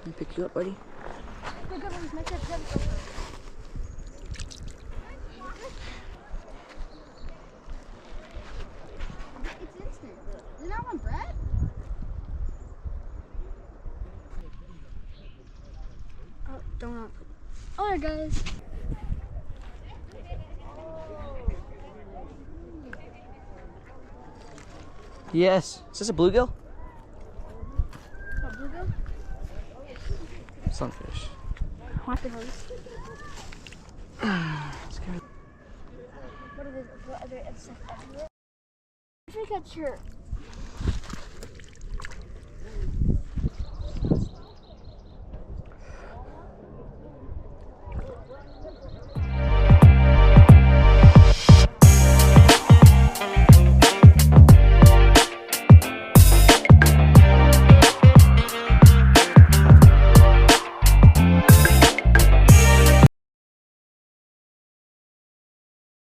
Let me pick you up, buddy. It's instant. Does that want bread? Oh, donut. Alright, guys. Yes. Is this a bluegill? What, bluegill? Sunfish. What the hell? Let's go. What are these? What are they? I should get your